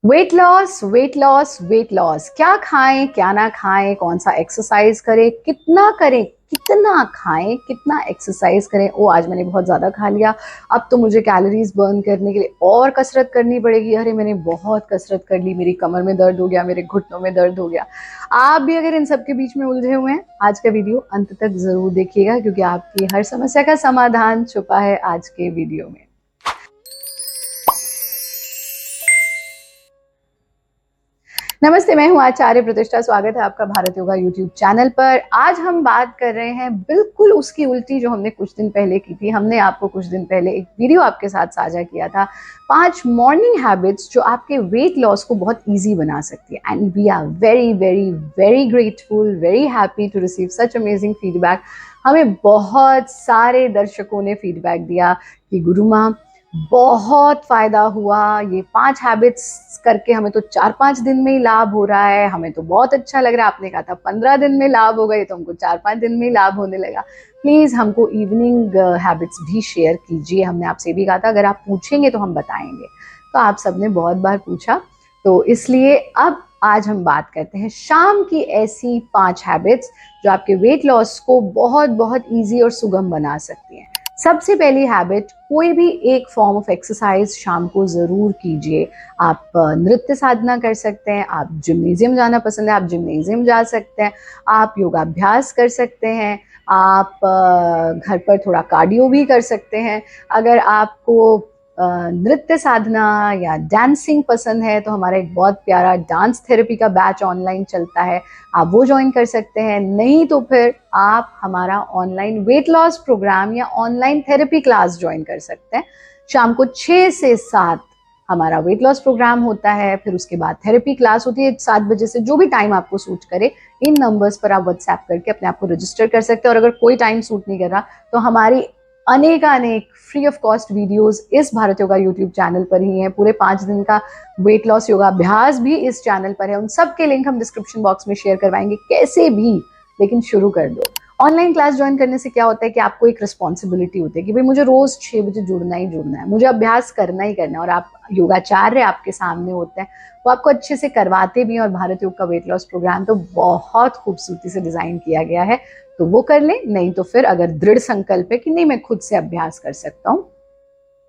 Weight loss, weight loss, weight loss. क्या खाएं, क्या ना खाएं, कौन सा एक्सरसाइज करें, कितना खाएं, कितना एक्सरसाइज करें। ओ, आज मैंने बहुत ज्यादा खा लिया, अब तो मुझे कैलोरीज बर्न करने के लिए और कसरत करनी पड़ेगी। अरे मैंने बहुत कसरत कर ली, मेरी कमर में दर्द हो गया, मेरे घुटनों में दर्द हो गया। आप भी अगर इन सब के बीच में उलझे हुए हैं, आज का वीडियो अंत तक जरूर देखिएगा, क्योंकि आपकी हर समस्या का समाधान छुपा है आज के वीडियो में। नमस्ते, मैं हूं आचार्य प्रतिष्ठा। स्वागत है आपका भारत योगा यूट्यूब चैनल पर। आज हम बात कर रहे हैं बिल्कुल उसकी उल्टी जो हमने कुछ दिन पहले की थी। हमने आपको कुछ दिन पहले एक वीडियो आपके साथ साझा किया था, 5 मॉर्निंग हैबिट्स जो आपके वेट लॉस को बहुत इजी बना सकती है। And we are very very very grateful, very happy to receive such amazing feedback. हमें बहुत सारे दर्शकों ने फीडबैक दिया कि गुरु माँ, बहुत फायदा हुआ, ये 5 हैबिट्स करके हमें तो 4-5 दिन में ही लाभ हो रहा है, हमें तो बहुत अच्छा लग रहा है। आपने कहा था 15 दिन में लाभ होगा, ये तो हमको 4-5 दिन में ही लाभ होने लगा। प्लीज हमको इवनिंग हैबिट्स भी शेयर कीजिए। हमने आपसे भी कहा था अगर आप पूछेंगे तो हम बताएंगे, तो आप सबने बहुत बार पूछा, तो इसलिए अब आज हम बात करते हैं शाम की ऐसी 5 हैबिट्स जो आपके वेट लॉस को बहुत बहुत ईजी और सुगम बना सकती हैं। सबसे पहली हैबिट, कोई भी एक फॉर्म ऑफ एक्सरसाइज शाम को जरूर कीजिए। आप नृत्य साधना कर सकते हैं, आप जिम्नेजियम जाना पसंद है, आप जिम्नेजियम जा सकते हैं, आप योगाभ्यास कर सकते हैं, आप घर पर थोड़ा कार्डियो भी कर सकते हैं। अगर आपको नृत्य साधना या डांसिंग पसंद है तो हमारा एक बहुत प्यारा डांस थेरेपी का बैच ऑनलाइन चलता है, आप वो ज्वाइन कर सकते हैं। नहीं तो फिर आप हमारा ऑनलाइन वेट लॉस प्रोग्राम या ऑनलाइन थेरेपी क्लास ज्वाइन कर सकते हैं। शाम को 6 से 7 हमारा वेट लॉस प्रोग्राम होता है, फिर उसके बाद थेरेपी क्लास होती है 7 बजे से। जो भी टाइम आपको सूट करे, इन नंबर्स पर आप व्हाट्सएप करके अपने आप को रजिस्टर कर सकते हैं। और अगर कोई टाइम सूट नहीं कर रहा तो हमारी अनेक फ्री ऑफ कॉस्ट वीडियोस इस भारत योगा यूट्यूब चैनल पर ही है। पूरे 5 दिन का वेट लॉस योगाभ्यास भी इस चैनल पर है। उन सब के लिंक हम डिस्क्रिप्शन बॉक्स में शेयर करवाएंगे। कैसे भी लेकिन शुरू कर दो। ऑनलाइन क्लास ज्वाइन करने से क्या होता है कि आपको एक रिस्पॉन्सिबिलिटी होती है कि भाई मुझे रोज 6 बजे जुड़ना ही जुड़ना है, मुझे अभ्यास करना ही करना है। और आप योगाचार्य आपके सामने होते हैं, वो आपको अच्छे से करवाते भी हैं। और भारत योग का वेट लॉस प्रोग्राम तो बहुत खूबसूरती से डिजाइन किया गया है, तो वो कर लें। नहीं तो फिर अगर दृढ़ संकल्प है कि नहीं मैं खुद से अभ्यास कर सकता हूँ,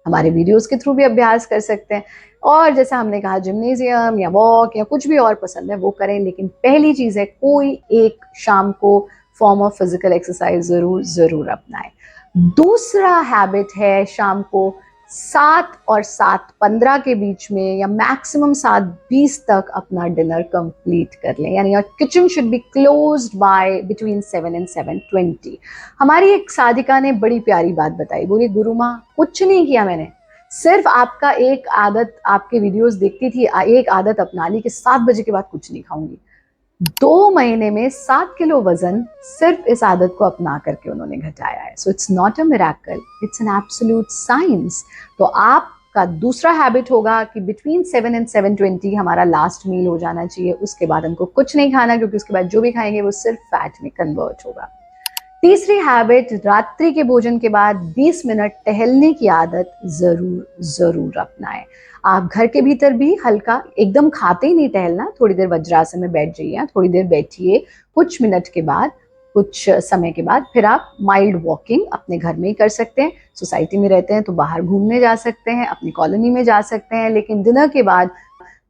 हमारे वीडियोस के थ्रू भी अभ्यास कर सकते हैं। और जैसा हमने कहा, जिम्नेजियम या वॉक या कुछ भी और पसंद है वो करें। लेकिन पहली चीज है, कोई एक शाम को फॉर्म ऑफ फिजिकल एक्सरसाइज जरूर जरूर अपनाएं। दूसरा हैबिट है, शाम को 7 और 7:15 के बीच में या मैक्सिमम 7:20 तक अपना डिनर कंप्लीट कर लें। यानी your kitchen should be closed by between 7 and 7:20। हमारी एक साधिका ने बड़ी प्यारी बात बताई, बोली गुरु माँ कुछ नहीं किया मैंने, सिर्फ आपका एक आदत, आपके वीडियोस देखती थी, एक आदत अपना ली कि 7 बजे के बाद कुछ नहीं खाऊंगी। 2 महीने में 7 किलो वजन सिर्फ इस आदत को अपना करके उन्होंने घटाया है। So it's not a miracle, it's an absolute science. तो आपका दूसरा हैबिट होगा कि बिटवीन 7 and 7:20 हमारा लास्ट मील हो जाना चाहिए। उसके बाद हमको कुछ नहीं खाना, क्योंकि उसके बाद जो भी खाएंगे वो सिर्फ फैट में कन्वर्ट होगा। तीसरी हैबिट, रात्रि के भोजन के बाद 20 मिनट टहलने की आदत जरूर जरूर अपनाएं। आप घर के भीतर भी हल्का, एकदम खाते ही नहीं टहलना, थोड़ी देर वज्रासन में बैठ जाइए, थोड़ी देर बैठिए, कुछ मिनट के बाद, कुछ समय के बाद फिर आप माइल्ड वॉकिंग अपने घर में ही कर सकते हैं। सोसाइटी में रहते हैं तो बाहर घूमने जा सकते हैं, अपनी कॉलोनी में जा सकते हैं, लेकिन डिनर के बाद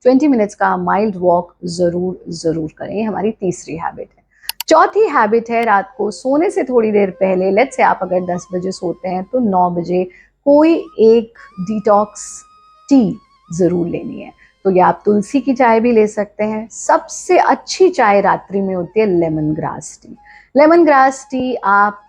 20 मिनट्स का माइल्ड वॉक जरूर जरूर करें। ये हमारी तीसरी हैबिट है। चौथी हैबिट है, रात को सोने से थोड़ी देर पहले, लेट्स से आप अगर 10 बजे सोते हैं तो 9 बजे कोई एक डिटॉक्स टी जरूर लेनी है। तो ये आप तुलसी की चाय भी ले सकते हैं। सबसे अच्छी चाय रात्रि में होती है lemon grass tea. Lemon grass tea आप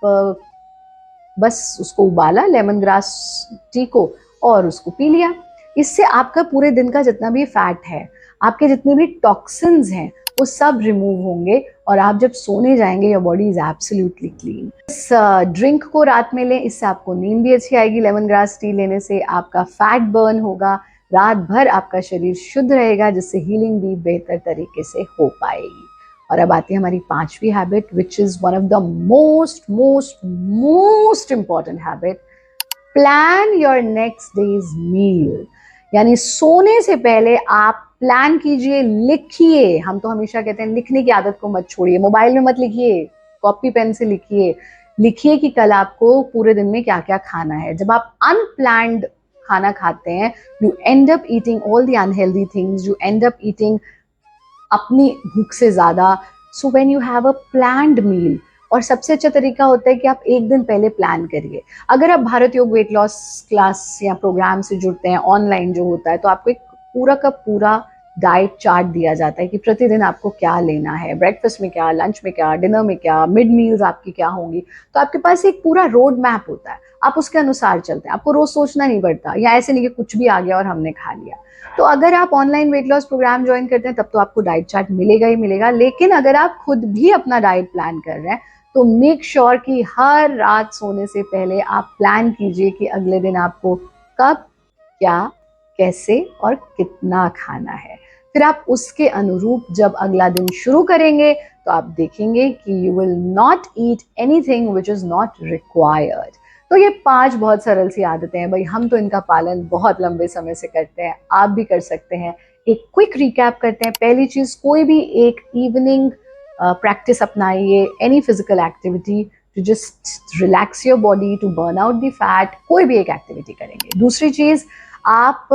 बस उसको उबाला, लेमन ग्रास टी को, और उसको पी लिया। इससे आपका पूरे दिन का जितना भी फैट है, आपके जितने भी टॉक्सिन्स हैं, वो सब रिमूव होंगे। और आप जब सोने जाएंगे, your body is absolutely clean. इस ड्रिंक को रात में लें, इससे आपको नींद भी अच्छी आएगी। लेमन ग्रास टी लेने से आपका फैट बर्न होगा, रात भर आपका शरीर शुद्ध रहेगा, जिससे हीलिंग भी बेहतर तरीके से हो पाएगी। और अब आती है हमारी 5वीं habit, which is one of the most most most important habit, plan your next day's meal. यानी सोने से पहले आप प्लान कीजिए, लिखिए। हम तो हमेशा कहते हैं लिखने की आदत को मत छोड़िए, मोबाइल में मत लिखिए, कॉपी पेन से लिखिए। लिखिए कि कल आपको पूरे दिन में क्या क्या खाना है। जब आप अनप्लान्ड खाना खाते हैं, you end up eating all the unhealthy things, you end up eating अपनी भूख से ज्यादा। So when you have a planned meal, और सबसे अच्छा तरीका होता है कि आप एक दिन पहले प्लान करिए। अगर आप भारत योग वेट लॉस क्लास या प्रोग्राम से जुड़ते हैं ऑनलाइन जो होता है, तो आपको एक पूरा का पूरा डाइट चार्ट दिया जाता है कि प्रतिदिन आपको क्या लेना है, ब्रेकफास्ट में क्या, लंच में क्या, डिनर में क्या, मिड मील्स आपकी क्या होंगी। तो आपके पास एक पूरा रोड मैप होता है, आप उसके अनुसार चलते हैं, आपको रोज सोचना नहीं पड़ता, या ऐसे नहीं कि कुछ भी आ गया और हमने खा लिया। तो अगर आप online weight loss programme join करते हैं तब तो आपको डाइट चार्ट मिलेगा ही मिलेगा, लेकिन अगर आप खुद भी अपना डाइट प्लान कर रहे हैं तो मेक श्योर कि हर रात सोने से पहले आप प्लान कीजिए कि अगले दिन आपको कब, क्या, कैसे और कितना खाना है। फिर आप उसके अनुरूप जब अगला दिन शुरू करेंगे तो आप देखेंगे कि you will not eat anything which is not required. तो ये 5 बहुत सरल सी आदतें हैं भाई, हम तो इनका पालन बहुत लंबे समय से करते हैं, आप भी कर सकते हैं। एक क्विक रिकैप करते हैं। पहली चीज, कोई भी एक इवनिंग प्रैक्टिस अपनाइए, any physical activity to just relax your body, to burn out the fat. कोई भी एक एक्टिविटी करेंगे। दूसरी चीज, आप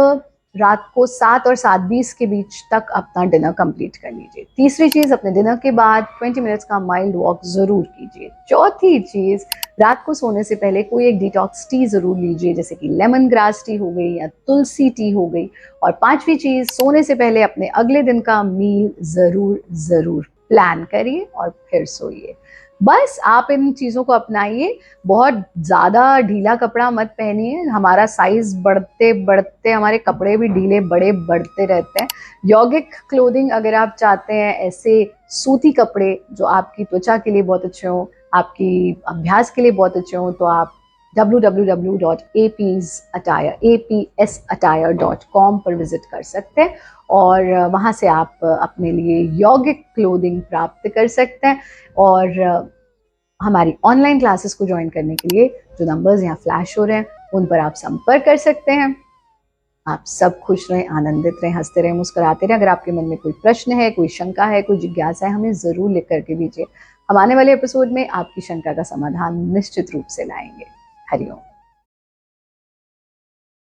रात को 7 और 7:20 के बीच तक अपना डिनर कंप्लीट कर लीजिए। तीसरी चीज, अपने डिनर के बाद 20 मिनट्स का माइल्ड वॉक जरूर कीजिए। चौथी चीज, रात को सोने से पहले कोई एक डिटॉक्स टी जरूर लीजिए, जैसे कि लेमन ग्रास टी हो गई या तुलसी टी हो गई। और पांचवी चीज, सोने से पहले अपने अगले दिन का मील जरूर जरूर प्लान करिए और फिर सोइए। बस आप इन चीजों को अपनाइए। बहुत ज्यादा ढीला कपड़ा मत पहनिए, हमारा साइज बढ़ते बढ़ते हमारे कपड़े भी ढीले बड़े बढ़ते रहते हैं। यौगिक क्लोथिंग अगर आप चाहते हैं, ऐसे सूती कपड़े जो आपकी त्वचा के लिए बहुत अच्छे हों, आपकी अभ्यास के लिए बहुत अच्छे हों, तो आप www.apsattire.com पर विजिट कर सकते हैं और वहाँ से आप अपने लिए यौगिक क्लोथिंग प्राप्त कर सकते हैं। और हमारी ऑनलाइन क्लासेस को ज्वाइन करने के लिए जो नंबर्स यहाँ फ्लैश हो रहे हैं उन पर आप संपर्क कर सकते हैं। आप सब खुश रहें, आनंदित रहें, हंसते रहें, मुस्कुराते रहें। अगर आपके मन में कोई प्रश्न है, कोई शंका है, कोई जिज्ञासा है, हमें ज़रूर लिख करके दीजिए। हम आने वाले एपिसोड में आपकी शंका का समाधान निश्चित रूप से लाएंगे। हरिओम।